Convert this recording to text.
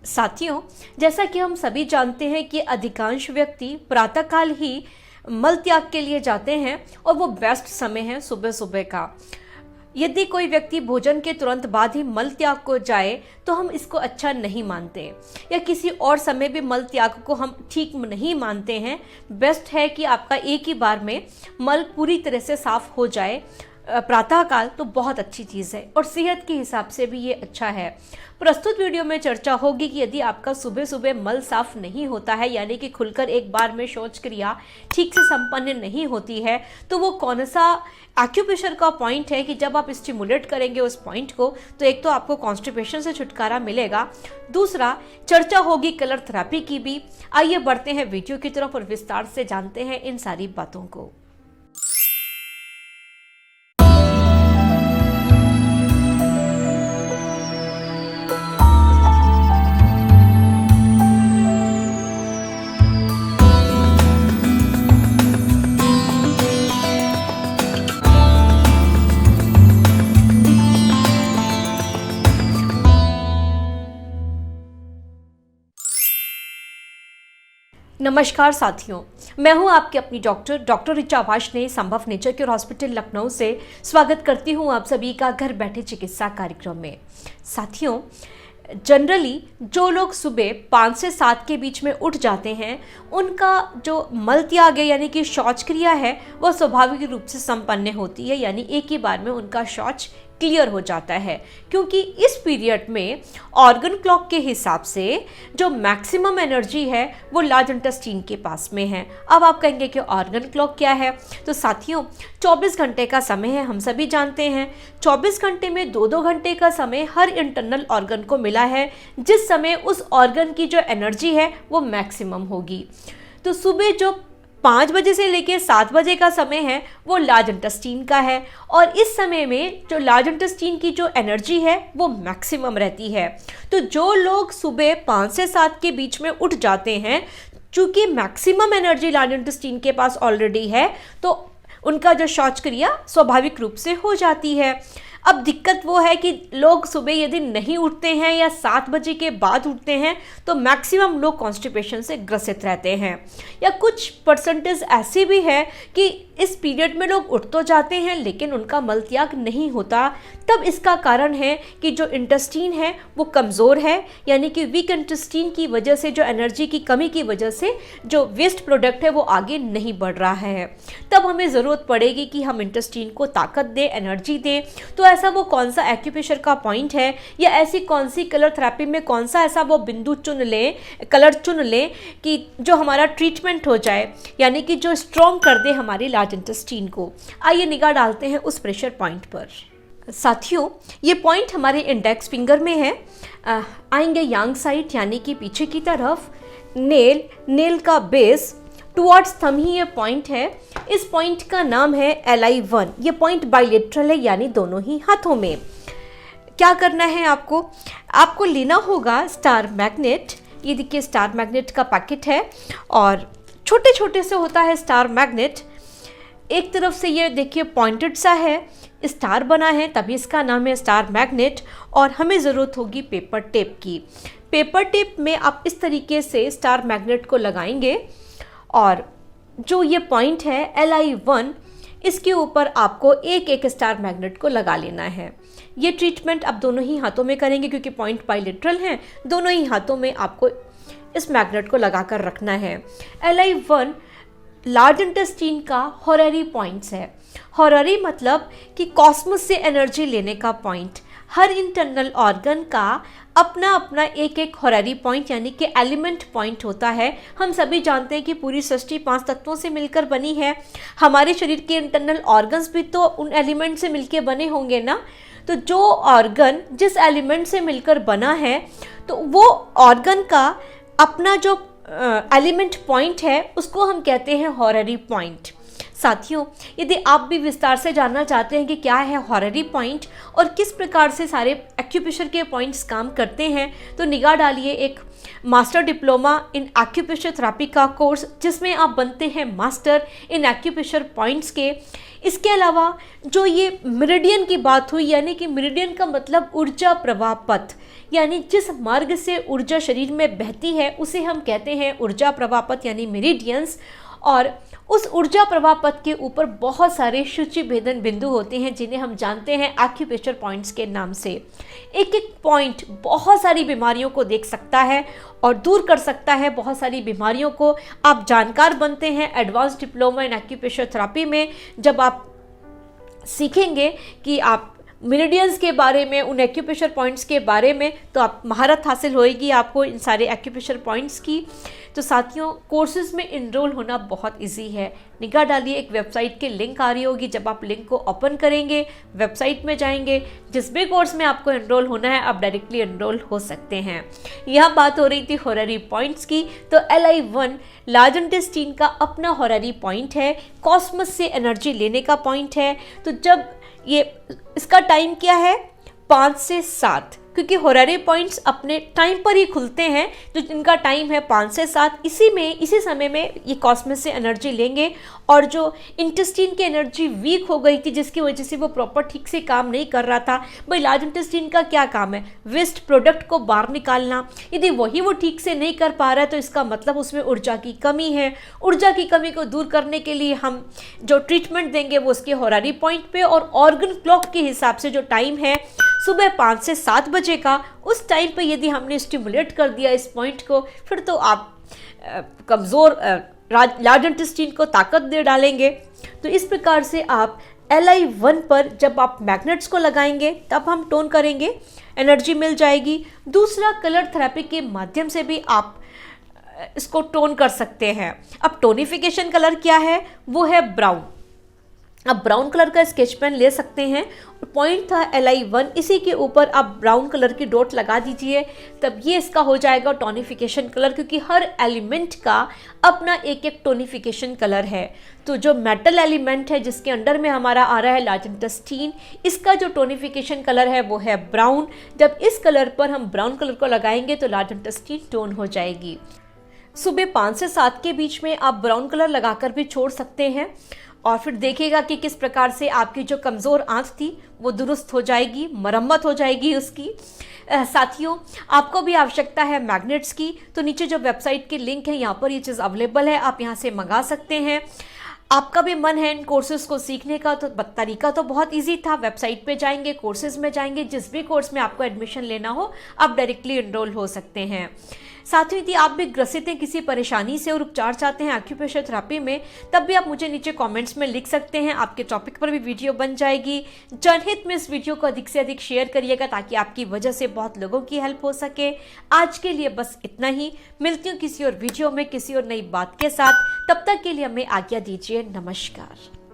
साथियों, जैसा कि हम सभी जानते हैं कि अधिकांश व्यक्ति प्रातःकाल ही मल त्याग के लिए जाते हैं और वो बेस्ट समय है सुबह सुबह का। यदि कोई व्यक्ति भोजन के तुरंत बाद ही मल त्याग को जाए तो हम इसको अच्छा नहीं मानते, या किसी और समय भी मल त्याग को हम ठीक नहीं मानते हैं। बेस्ट है कि आपका एक ही बार में मल पूरी तरह से साफ हो जाए प्रातःकाल, तो बहुत अच्छी चीज़ है और सेहत के हिसाब से भी ये अच्छा है। प्रस्तुत वीडियो में चर्चा होगी कि यदि आपका सुबह सुबह मल साफ नहीं होता है, यानी कि खुलकर एक बार में शौच क्रिया ठीक से संपन्न नहीं होती है, तो वो कौन सा एक्यूप्रेशर का पॉइंट है कि जब आप स्टिमुलेट करेंगे उस पॉइंट को तो एक तो आपको कॉन्स्टिपेशन से छुटकारा मिलेगा, दूसरा चर्चा होगी कलर थेरेपी की भी। आइए बढ़ते हैं वीडियो की तरफ और विस्तार से जानते हैं इन सारी बातों को। नमस्कार साथियों, मैं हूं आपकी अपनी डॉक्टर ऋचा वार्ष्णेय संभव नेचर केयर हॉस्पिटल लखनऊ से स्वागत करती हूं आप सभी का घर बैठे चिकित्सा कार्यक्रम में। साथियों, जनरली जो लोग सुबह 5 से 7 के बीच में उठ जाते हैं, उनका जो मल त्याग यानी कि शौच क्रिया है वह स्वाभाविक रूप से संपन्न होती है, यानी एक ही बार में उनका शौच क्लियर हो जाता है, क्योंकि इस पीरियड में ऑर्गन क्लॉक के हिसाब से जो मैक्सिमम एनर्जी है वो लार्ज इंटेस्टाइन के पास में है। अब आप कहेंगे कि ऑर्गन क्लॉक क्या है, तो साथियों 24 घंटे का समय है, हम सभी जानते हैं। 24 घंटे में 2-2 घंटे का समय हर इंटरनल ऑर्गन को मिला है, जिस समय उस ऑर्गन की जो एनर्जी है वो मैक्सिमम होगी। तो सुबह जो 5 बजे से लेकर 7 बजे का समय है वो लार्ज इंटेस्टाइन का है, और इस समय में जो लार्ज इंटेस्टाइन की जो एनर्जी है वो मैक्सिमम रहती है। तो जो लोग सुबह 5 से 7 के बीच में उठ जाते हैं, चूंकि मैक्सिमम एनर्जी लार्ज इंटेस्टाइन के पास ऑलरेडी है, तो उनका जो शौच क्रिया स्वाभाविक रूप से हो जाती है। अब दिक्कत वो है कि लोग सुबह यदि नहीं उठते हैं या 7 बजे के बाद उठते हैं तो मैक्सिमम लोग कॉन्स्टिपेशन से ग्रसित रहते हैं, या कुछ परसेंटेज ऐसी भी है कि इस पीरियड में लोग उठ तो जाते हैं लेकिन उनका मल त्याग नहीं होता। तब इसका कारण है कि जो इंटेस्टाइन है वो कमज़ोर है, यानी कि वीक इंटेस्टाइन की वजह से, जो एनर्जी की कमी की वजह से जो वेस्ट प्रोडक्ट है वो आगे नहीं बढ़ रहा है। तब हमें ज़रूरत पड़ेगी कि हम इंटेस्टाइन को ताकत दें, एनर्जी दें। तो ऐसा वो कौन सा एक्यूप्रेशर का पॉइंट है, या ऐसी कौन सी कलर थेरेपी में कौन सा ऐसा वो बिंदु चुन लें, कलर चुन लें कि जो हमारा ट्रीटमेंट हो जाए, यानी कि जो स्ट्रॉन्ग कर दे हमारी लार्ज इंटेस्टाइन को। आइए निगाह डालते हैं उस प्रेशर पॉइंट पर। साथियों, ये पॉइंट हमारे इंडेक्स फिंगर में है, आएंगे यांग साइड यानी कि पीछे की तरफ, नेल का बेस टुवर्ड्स थंब ही ये पॉइंट है। इस पॉइंट का नाम है LI1। ये पॉइंट बाइलेटरल है, यानी दोनों ही हाथों में। क्या करना है आपको लेना होगा स्टार मैग्नेट। ये देखिए स्टार मैग्नेट का पैकेट है और छोटे छोटे से होता है स्टार मैग्नेट। एक तरफ से ये देखिए पॉइंटेड सा है, स्टार बना है, तभी इसका नाम है स्टार मैग्नेट। और हमें ज़रूरत होगी पेपर टेप की। पेपर टेप में आप इस तरीके से स्टार मैग्नेट को लगाएंगे और जो ये पॉइंट है LI1, इसके ऊपर आपको एक एक स्टार मैग्नेट को लगा लेना है। ये ट्रीटमेंट आप दोनों ही हाथों में करेंगे, क्योंकि पॉइंट बाइलेटरल हैं, दोनों ही हाथों में आपको इस मैग्नेट को लगा कर रखना है। LI1 लार्ज इंटेस्टाइन का हॉररी पॉइंट्स है। हॉररी मतलब कि कॉस्मोस से एनर्जी लेने का पॉइंट। हर इंटरनल ऑर्गन का अपना अपना एक एक हॉररी पॉइंट यानी कि एलिमेंट पॉइंट होता है। हम सभी जानते हैं कि पूरी सृष्टि 5 तत्वों से मिलकर बनी है। हमारे शरीर के इंटरनल ऑर्गन्स भी तो उन एलिमेंट से मिलकर बने होंगे ना। तो जो ऑर्गन जिस एलिमेंट से मिलकर बना है, तो वो ऑर्गन का अपना जो एलिमेंट पॉइंट है उसको हम कहते हैं हॉररी पॉइंट। साथियों, यदि आप भी विस्तार से जानना चाहते हैं कि क्या है हॉररी पॉइंट और किस प्रकार से सारे एक्यूप्रेशर के पॉइंट्स काम करते हैं, तो निगाह डालिए एक master diploma in acupressure therapy का कोर्स, जिसमें आप बनते हैं मास्टर इन एक्यूप्रेशर पॉइंट्स के। इसके अलावा जो ये मेरिडियन की बात हुई, यानी कि मेरिडियन का मतलब ऊर्जा प्रवाह पथ, यानी जिस मार्ग से ऊर्जा शरीर में बहती है उसे हम कहते हैं ऊर्जा प्रवाह पथ यानी मेरिडियंस। और उस ऊर्जा प्रवाह पथ के ऊपर बहुत सारे सूचि भेदन बिंदु होते हैं जिन्हें हम जानते हैं एक्यूप्रेशर पॉइंट्स के नाम से। एक एक पॉइंट बहुत सारी बीमारियों को देख सकता है और दूर कर सकता है। बहुत सारी बीमारियों को आप जानकार बनते हैं advance diploma in acupressure therapy में, जब आप सीखेंगे कि आप मेरिडियंस के बारे में, उन एक्यूप्रेशर पॉइंट्स के बारे में, तो आप महारत हासिल होएगी आपको इन सारे एक्यूप्रेशर पॉइंट्स की। तो साथियों, कोर्सेज में इनरोल होना बहुत इजी है। निगाह डालिए, एक वेबसाइट की लिंक आ रही होगी, जब आप लिंक को ओपन करेंगे, वेबसाइट में जाएंगे, जिस भी कोर्स में आपको इनरोल होना है आप डायरेक्टली इनरोल हो सकते हैं। यहाँ बात हो रही थी हॉररी पॉइंट्स की, तो LI1 लार्ज इंटेस्टाइन का अपना हॉररी पॉइंट है, कॉस्मस से एनर्जी लेने का पॉइंट है। तो जब ये इसका टाइम क्या है 5 से 7, क्योंकि हॉररी पॉइंट्स अपने टाइम पर ही खुलते हैं, जो इनका टाइम है 5 से 7। इसी समय में ये कॉस्मस से एनर्जी लेंगे और जो इंटेस्टाइन की एनर्जी वीक हो गई थी जिसकी वजह से वो प्रॉपर ठीक से काम नहीं कर रहा था। भाई लार्ज इंटेस्टाइन का क्या काम है, वेस्ट प्रोडक्ट को बाहर निकालना। यदि वही वो ठीक से नहीं कर पा रहा है तो इसका मतलब उसमें ऊर्जा की कमी है। ऊर्जा की कमी को दूर करने के लिए हम जो ट्रीटमेंट देंगे वो उसके हॉररी पॉइंट पे, और ऑर्गन क्लॉक के हिसाब से जो टाइम है सुबह 5 से 7 बजे का, उस टाइम पे यदि हमने स्टिमुलेट कर दिया इस पॉइंट को, फिर तो आप कमज़ोर लार्ज इंटेस्टाइन को ताकत दे डालेंगे। तो इस प्रकार से आप LI1 पर जब आप मैग्नेट्स को लगाएंगे तब हम टोन करेंगे, एनर्जी मिल जाएगी। दूसरा, कलर थेरेपी के माध्यम से भी आप इसको टोन कर सकते हैं। अब टोनिफिकेशन कलर क्या है, वो है ब्राउन। आप ब्राउन कलर का स्केच पेन ले सकते हैं, पॉइंट था LI1, इसी के ऊपर आप ब्राउन कलर की डॉट लगा दीजिए, तब ये इसका हो जाएगा टोनिफिकेशन कलर, क्योंकि हर एलिमेंट का अपना एक एक टोनिफिकेशन कलर है। तो जो मेटल एलिमेंट है जिसके अंडर में हमारा आ रहा है लार्ज इंटेस्टाइन, इसका जो टोनिफिकेशन कलर है वो है ब्राउन। जब इस कलर पर हम ब्राउन कलर को लगाएंगे तो लार्ज इंटेस्टाइन टोन हो जाएगी। सुबह 5 से 7 के बीच में आप ब्राउन कलर लगाकर भी छोड़ सकते हैं और फिर देखिएगा कि किस प्रकार से आपकी जो कमज़ोर आंख थी वो दुरुस्त हो जाएगी, मरम्मत हो जाएगी उसकी। साथियों, आपको भी आवश्यकता है मैग्नेट्स की, तो नीचे जो वेबसाइट की लिंक है यहाँ पर ये चीज़ अवेलेबल है, आप यहाँ से मंगा सकते हैं। आपका भी मन है इन कोर्सेज को सीखने का, तो तरीका तो बहुत इजी था। वेबसाइट पे जाएंगे, कोर्सेज में जाएंगे, जिस भी कोर्स में आपको एडमिशन लेना हो आप डायरेक्टली एनरोल हो सकते हैं। साथियों, यदि आप भी ग्रसित हैं किसी परेशानी से और उपचार चाहते हैं एक्यूप्रेशर थेरेपी में, तब भी आप मुझे नीचे कमेंट्स में लिख सकते हैं, आपके टॉपिक पर भी वीडियो बन जाएगी। जनहित में इस वीडियो को अधिक से अधिक शेयर करिएगा ताकि आपकी वजह से बहुत लोगों की हेल्प हो सके। आज के लिए बस इतना ही, मिलती हूँ किसी और वीडियो में किसी और नई बात के साथ। तब तक के लिए हमें आज्ञा दीजिए। नमस्कार।